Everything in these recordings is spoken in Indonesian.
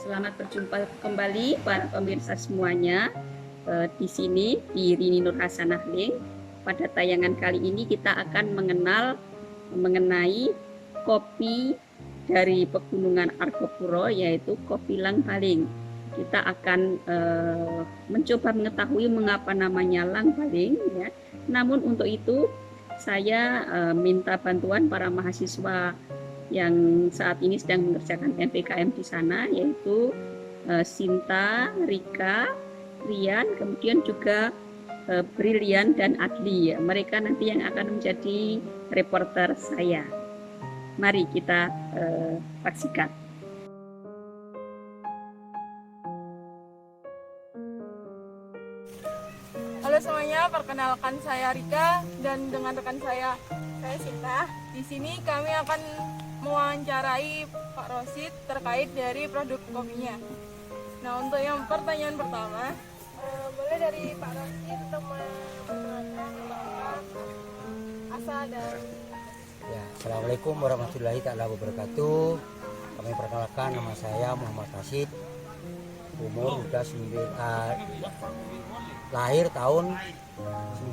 Selamat berjumpa kembali para pemirsa semuanya. Di sini di Rini Nur Hasanah Ling. Pada tayangan kali ini kita akan mengenai kopi dari Pegunungan Argopuro, yaitu kopi Langbaling. Kita akan mencoba mengetahui mengapa namanya Langbaling, ya. Namun untuk itu saya minta bantuan para mahasiswa yang saat ini sedang mengerjakan MPKM di sana, yaitu Sinta, Rika, Rian, kemudian juga Brilian dan Adli. Mereka nanti yang akan menjadi reporter saya. Mari kita saksikan. Halo semuanya, perkenalkan saya Rika dan dengan rekan saya Sinta. Di sini kami akan mewawancarai Pak Rosid terkait dari produk kopinya. Nah, untuk yang pertanyaan pertama, boleh dari Pak Rosid untuk memperkenalkan asal dan Ya, Assalamualaikum warahmatullahi wabarakatuh. Kami perkenalkan, nama saya Muhammad Rasid. Umur sudah lahir tahun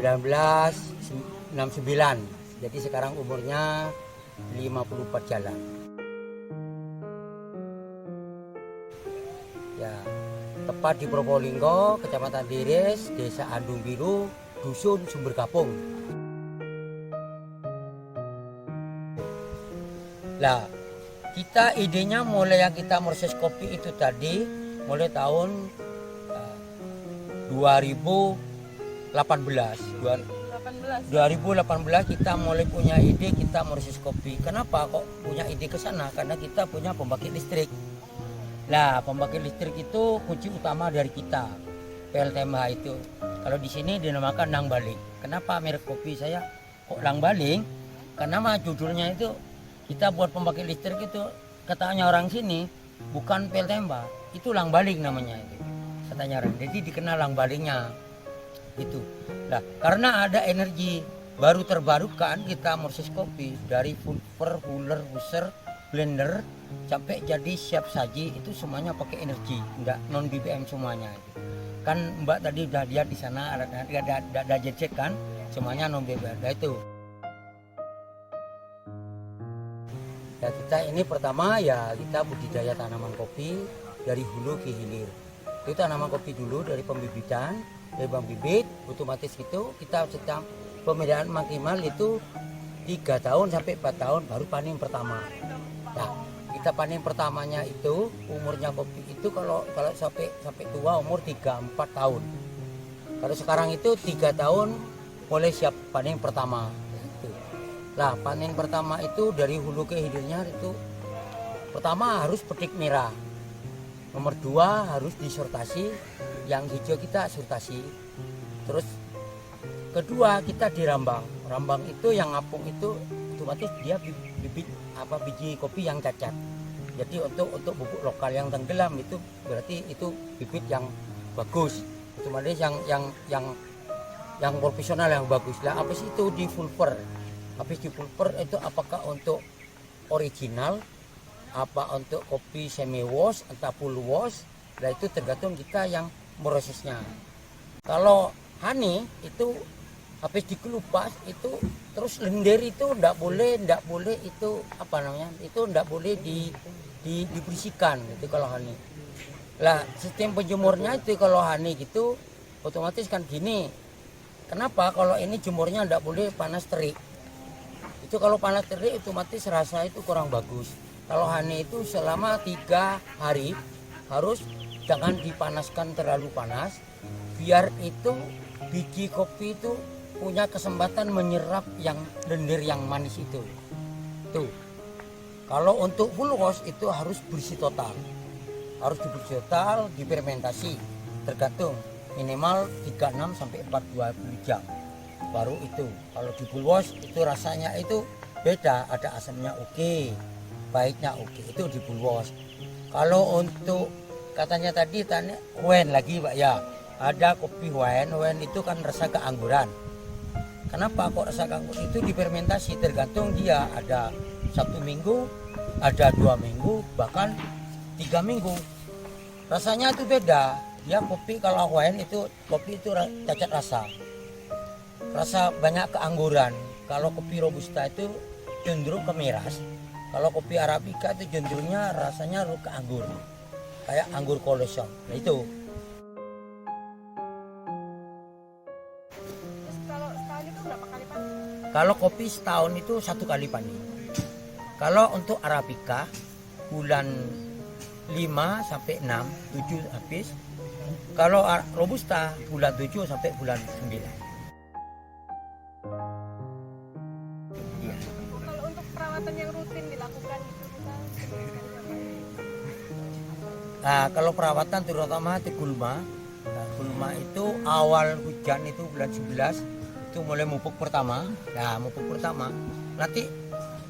1969. Jadi sekarang umurnya 54 jalan. Ya, tepat di Probolinggo, Kecamatan Dires, Desa Andung Biru, Dusun Sumber Kapung. Lah, kita idenya mulai yang kita proses kopi itu tadi mulai tahun 2018 kita mulai punya ide kita proses kopi. Kenapa kok punya ide ke sana? Karena kita punya pembangkit listrik. Lah, pembangkit listrik itu kunci utama dari kita. PLTMH itu. Kalau di sini dinamakan Langbaling. Kenapa merek kopi saya kok Langbaling? Karena mah judulnya itu kita buat pembangkit listrik itu, katanya orang sini bukan PLTMH, itu Langbaling namanya itu. Katanya orang. Jadi dikenal Langbalingnya. Itu. Nah, karena ada energi baru terbarukan, kita proses kopi dari pulver, huller, huser, blender sampai jadi siap saji, itu semuanya pakai energi, enggak non BBM semuanya. Kan Mbak tadi udah lihat di sana ada cek kan, semuanya non BBM. Nah, itu. Ya, kita ini pertama ya kita budidaya tanaman kopi dari hulu ke hilir. Itu tanaman kopi dulu dari pembibitan, dari bang bibit, otomatis itu kita sedang pemeliharaan maksimal itu 3 tahun sampai 4 tahun baru panen pertama. Nah, kita panen pertamanya itu umurnya kopi itu kalau sampai tua umur 3-4 tahun. Kalau sekarang itu 3 tahun mulai siap panen pertama. Nah, panen pertama itu dari hulu ke hilirnya itu pertama harus petik merah. Nomor 2 harus disortasi, yang hijau kita sortasi. Terus kedua kita dirambang. Rambang itu yang ngapung itu otomatis dia biji kopi yang cacat. Jadi untuk bubuk lokal yang tenggelam itu berarti itu bibit yang bagus. Otomatis yang profesional yang bagus. Lah habis itu di pulver. Habis di pulver itu apakah untuk original, apa untuk kopi semi wash atau full wash, nah itu tergantung kita yang prosesnya. Kalau honey itu habis dikelupas itu terus lender itu ndak boleh itu apa namanya, itu ndak boleh dibersihkan itu kalau honey. Lah sistem penjemurnya itu kalau honey gitu otomatis kan gini. Kenapa kalau ini jemurnya ndak boleh panas terik? Itu kalau panas terik otomatis rasa itu kurang bagus. Kalau honey itu selama 3 hari harus jangan dipanaskan terlalu panas, biar itu biji kopi itu punya kesempatan menyerap yang lendir yang manis itu. Tuh. Kalau untuk full wash itu harus bersih total. Harus dibersih total, difermentasi. Tergantung minimal 36 sampai 42 jam. Baru itu. Kalau di full wash itu rasanya itu beda, ada asamnya oke. Baiknya oke, itu di full wash. Kalau untuk katanya tadi tanya wine lagi Pak ya, ada kopi wine itu kan rasa keangguran. Kenapa kok rasa keangguran? Itu difermentasi, tergantung dia ada 1 minggu, ada 2 minggu, bahkan 3 minggu. Rasanya itu beda. Ya kopi kalau Hawaiian itu kopi itu cacat rasa. Rasa banyak keangguran. Kalau kopi robusta itu cenderung ke miras. Kalau kopi arabica itu cenderungnya rasanya ke anggur. Kayak anggur kolosong. Nah itu. Terus kalau setahun itu berapa kali panen? Kalau kopi setahun itu 1 kali panen. Kalau untuk arabica bulan 5 sampai 6, 7 habis. Kalau robusta bulan 7 sampai bulan 9. Iya. Kalau untuk perawatan yang rutin dilakukan itu kita Nah, kalau perawatan terutama di gulma. Nah, gulma itu awal hujan itu bulan 11 itu mulai mupuk pertama. Nah, mupuk pertama. Nanti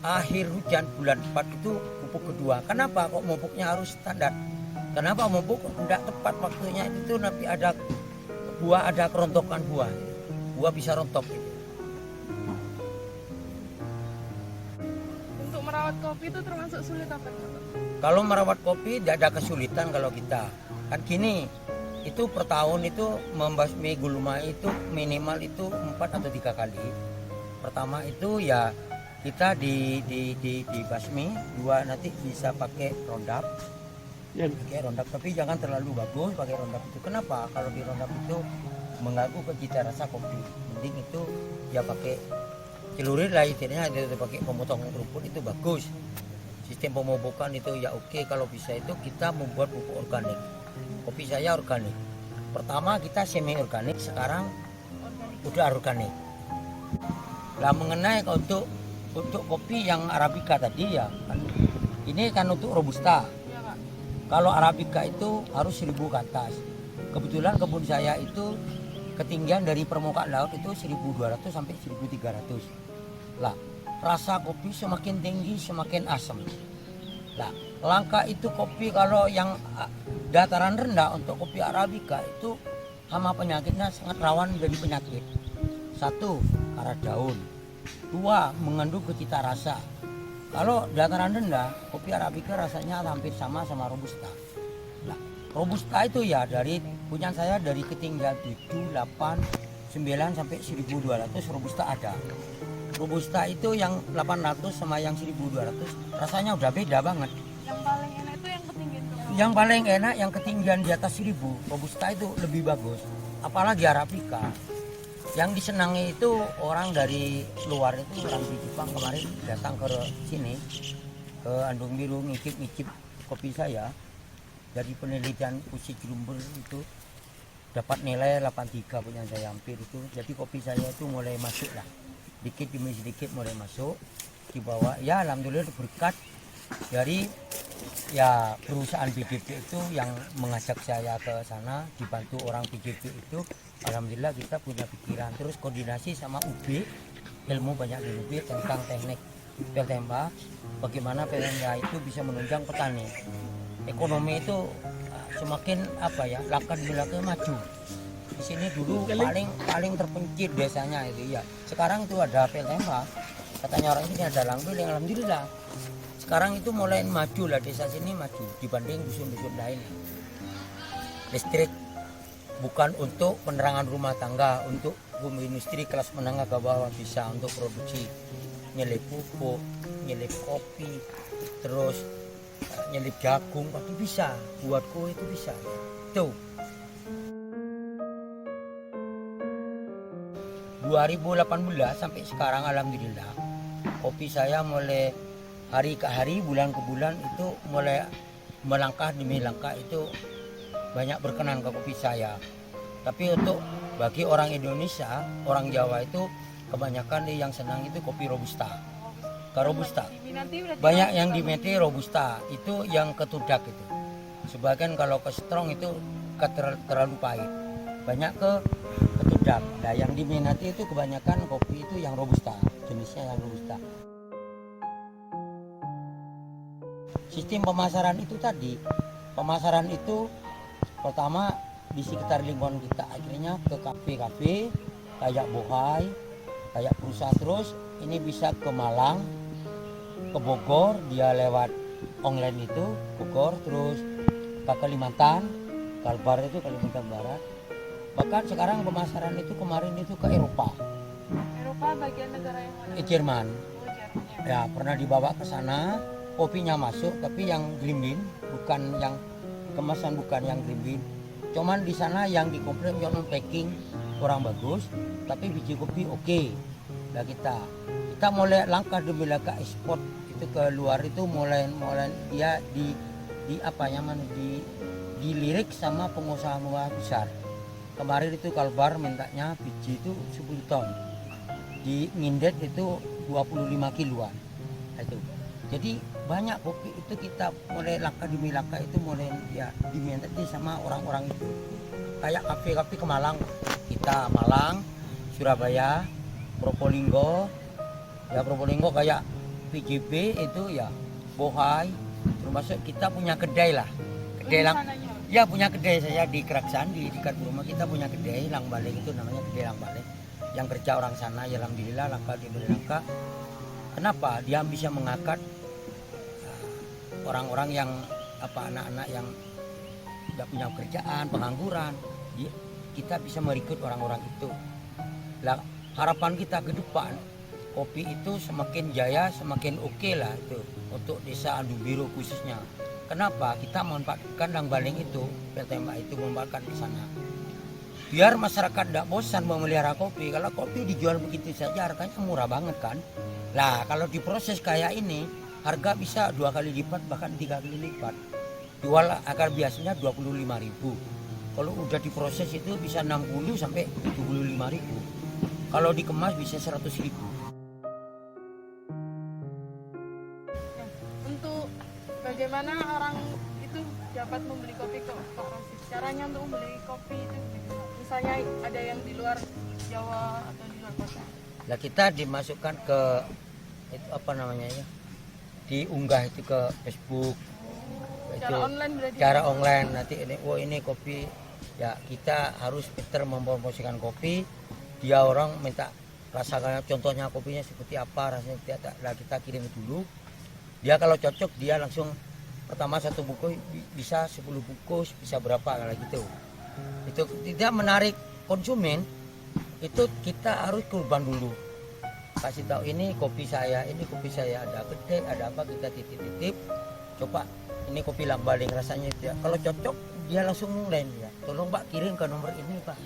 akhir hujan bulan 4 itu pupuk kedua. Kenapa kok mupuknya harus standar? Kenapa mupuk tidak tepat waktunya itu nanti ada buah, ada kerontokan buah. Buah bisa rontok. untuk merawat kopi itu termasuk sulit apa enggak, Pak? Kalau merawat kopi tidak ada kesulitan kalau kita. Kan gini, itu per tahun itu membasmi gulma itu minimal itu 4 atau 3 kali. Pertama itu ya kita dibasmi, 2 nanti bisa pakai rondap. Pakai rondap tapi jangan terlalu bagus pakai rondap itu. Kenapa? Kalau di rondap itu mengganggu ke cita rasa kopi. Mending itu ya pakai celurit lah istilahnya, itu pakai pemotong rumput itu bagus. Sistem pemupukan itu ya oke. Kalau bisa itu kita membuat pupuk organik. Kopi saya organik. Pertama kita semi organik, sekarang udah organik. Lah mengenai untuk kopi yang arabica tadi ya kan, ini kan untuk robusta. Iya, Pak. Kalau arabica itu harus 1000 ke atas. Kebetulan kebun saya itu ketinggian dari permukaan laut itu 1200 sampai 1300. Lah, rasa kopi semakin tinggi semakin asam. Lah, langka itu kopi kalau yang dataran rendah untuk kopi arabica itu hama penyakitnya sangat rawan menjadi penyakit. 1, karat daun. 2, mengandung cita rasa. Kalau dataran rendah, kopi arabica rasanya hampir sama robusta. Nah, robusta itu ya dari punya saya dari ketinggian 7, 8, 9 sampai 1200 robusta ada. Robusta itu yang 800 sama yang 1200 rasanya udah beda banget. Yang paling enak itu yang ketinggian berapa? Yang paling enak yang ketinggian di atas 1000. Robusta itu lebih bagus. Apalagi arabica. Yang disenangi itu orang dari luar itu, orang di Jepang kemarin datang ke sini ke Andung Biru ngicip kopi saya dari penelitian usi Jumber itu dapat nilai 83 punya saya hampir itu. Jadi kopi saya itu mulai masuk lah, dikit demi sedikit mulai masuk di bawah. Ya alhamdulillah berkat dari ya perusahaan PJP itu yang mengajak saya ke sana, dibantu orang PJP itu. Alhamdulillah kita punya pikiran, terus koordinasi sama UB, ilmu banyak di UB tentang teknik PLTMA, bagaimana PLTMA itu bisa menunjang petani. Ekonomi itu semakin langkah di belakang maju. Di sini dulu paling terpencil desanya itu ya. Sekarang itu ada PLTMA, katanya orang ini ada langbil, yang alhamdulillah. Sekarang itu mulai maju lah, desa sini maju dibanding dusun-dusun lain. Listrik bukan untuk penerangan rumah tangga, untuk industri kelas menengah ke bawah bisa untuk produksi nyelip pupuk, nyelip kopi, terus nyelip jagung, pasti bisa. Buatku itu bisa. Tuh. 2018 sampai sekarang alhamdulillah kopi saya mulai hari ke hari, bulan ke bulan itu mulai melangkah demi langkah itu banyak berkenan ke kopi saya. Tapi untuk bagi orang Indonesia, orang Jawa itu kebanyakan yang senang itu kopi robusta. Robusta. Banyak yang diminati robusta, itu yang ketudak itu. Sebagian kalau ke strong itu terlalu pahit. Banyak ke ketudak. Nah, yang diminati itu kebanyakan kopi itu yang robusta, jenisnya yang robusta. Sistem pemasaran itu tadi, pemasaran itu pertama di sekitar lingkungan kita, akhirnya ke kafe-kafe kayak Bohai, kayak perusahaan, terus ini bisa ke Malang, ke Bogor, dia lewat online itu Bogor, terus ke Kalimantan, Kalbar itu Kalimantan Barat. Bahkan sekarang pemasaran itu kemarin itu ke Eropa, Eropa bagian negara yang mana? Jerman. Oh, Jerman. Ya pernah dibawa ke sana, kopinya masuk, tapi yang green bean, bukan yang kemasan, bukan yang green bean. Cuman di sana yang dikomplain non packing kurang bagus, tapi biji kopi oke. Nah kita mulai langkah demi langkah ekspor itu ke luar itu mulai dia di apa namanya dilirik sama pengusaha besar. Kemarin itu Kalbar mintanya biji itu 10 ton, di Ngindet itu 25 kiloan. Itu jadi banyak kopi itu kita mulai langkah demi langkah itu mulai ya diminati sama orang-orang itu. Kayak kafe-kafe ke Malang, kita Malang, Surabaya, Probolinggo, ya Probolinggo kayak PJB itu ya Bohai, termasuk kita punya kedai lah, kedai lang, ya punya kedai saya di Keraksan di dekat rumah kita punya kedai Lang Baleng itu namanya kedai Lang Baleng, yang kerja orang sana ya alhamdulillah langkah demi langkah. Kenapa dia bisa mengangkat orang-orang yang anak-anak yang tidak punya pekerjaan, pengangguran, kita bisa merekrut orang-orang itu. Lah, harapan kita ke depan kopi itu semakin jaya, semakin oke lah itu untuk desa Andu Biru khususnya. Kenapa? Kita memanfaatkan Lang Baleng itu, Tembak itu memanfaatkan di sana. Biar masyarakat tidak bosan memelihara kopi. Kalau kopi dijual begitu saja harganya murah banget kan. Lah kalau diproses kayak ini harga bisa 2 kali lipat bahkan 3 kali lipat. Jual akar biasanya 25.000. Kalau udah diproses itu bisa 60 sampai 75.000. Kalau dikemas bisa 100.000. Untuk bagaimana orang itu dapat membeli kopi ke Pak Rosid? Caranya untuk membeli kopi itu misalnya ada yang di luar Jawa atau di luar kota. Lah kita dimasukkan ke itu apa namanya ya? Diunggah itu ke Facebook. Cara Itu online berarti. cara online nanti ini kopi ya kita harus pintar mempromosikan kopi. Dia orang minta rasanya contohnya kopinya seperti apa rasanya lah kita kirim dulu. Dia kalau cocok dia langsung pertama 1 bungkus bisa 10 bungkus bisa berapa kayak gitu. Itu tidak menarik konsumen, itu kita harus kurban dulu. Kasih tahu ini kopi saya ada gede, ada apa kita titip-titip. Coba ini kopi Lang Baleng rasanya itu ya. Kalau cocok dia langsung mulai ya. Tolong Pak kirim ke nomor ini Pak.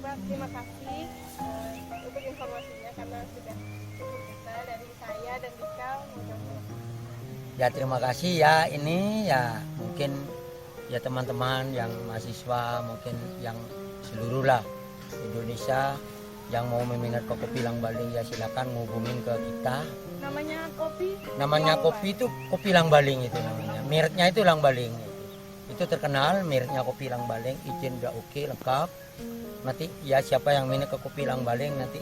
Pak, terima kasih untuk informasinya karena sudah kita dari saya dan Dika. Ya terima kasih ya ini ya mungkin ya teman-teman yang mahasiswa mungkin yang seluruh lah Indonesia yang mau meminat ke kopi Lang Baleng ya silakan ngubungin ke kita. Namanya kopi itu kopi Lang Baleng itu namanya. Mereknya itu Lang Baleng. Itu terkenal mereknya kopi Lang Baleng, izin udah oke lengkap. Nanti ya siapa yang minat ke kopi Lang Baleng nanti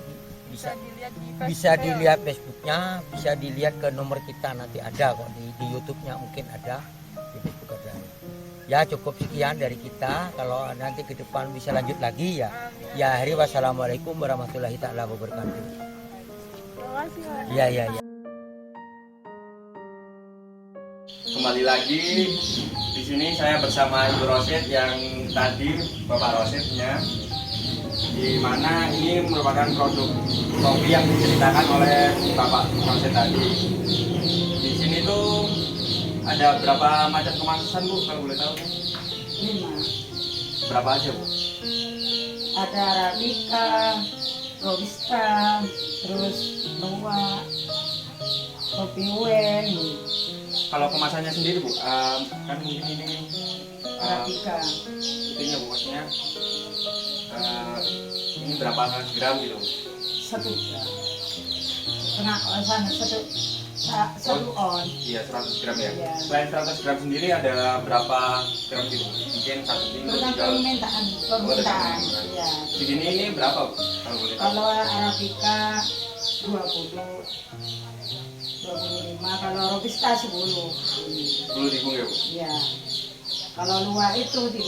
bisa dilihat Facebooknya, bisa dilihat ke nomor kita nanti ada kok di YouTube-nya mungkin ada di Facebook ada. Ya cukup sekian dari kita. Kalau nanti ke depan bisa lanjut lagi ya. Ya hari wassalamualaikum warahmatullahi taala wabarakatuh. Terima kasih Pak. Ya. Kembali lagi di sini saya bersama Ibu Rosid yang tadi Bapak Rosidnya, di mana ini merupakan produk kopi yang diceritakan oleh Bapak Rosid tadi. Di sini tuh ada berapa macam kemasan Bu kalau boleh tahu? 5. Berapa aja Bu? Ada Arabica, Robusta, terus Luwak, kopi wen, Kalau kemasannya sendiri Bu, kan mungkin ini Arabica. itunya Bu maksudnya ini berapa gram gitu? 1 gram. Setengah sana 1 on. Iya 100 gram ya. Iya. Selain 100 gram sendiri ada berapa gram gitu? Mungkin 1 kilo Tergantung permintaan. Ya. Segini ini berapa Bu? Kalau boleh tahu? Kalau Arabica 20, 25. Kalau Robusta 10. 10.000 ya Bu? Ya. Kalau Luwak itu 30.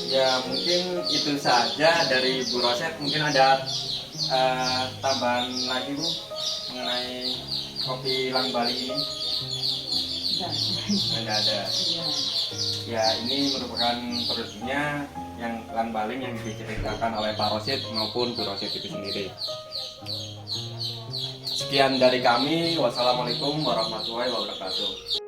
Ya mungkin itu saja dari Bu Roset. Mungkin ada tambahan lagi Bu mengenai kopi Lang Bali ini? Enggak. Tidak ada. Iya. Ya ini merupakan produknya yang Lang Baling yang diceritakan oleh Pak Rosid maupun Bu Rosid itu sendiri. Sekian dari kami. Wassalamualaikum warahmatullahi wabarakatuh.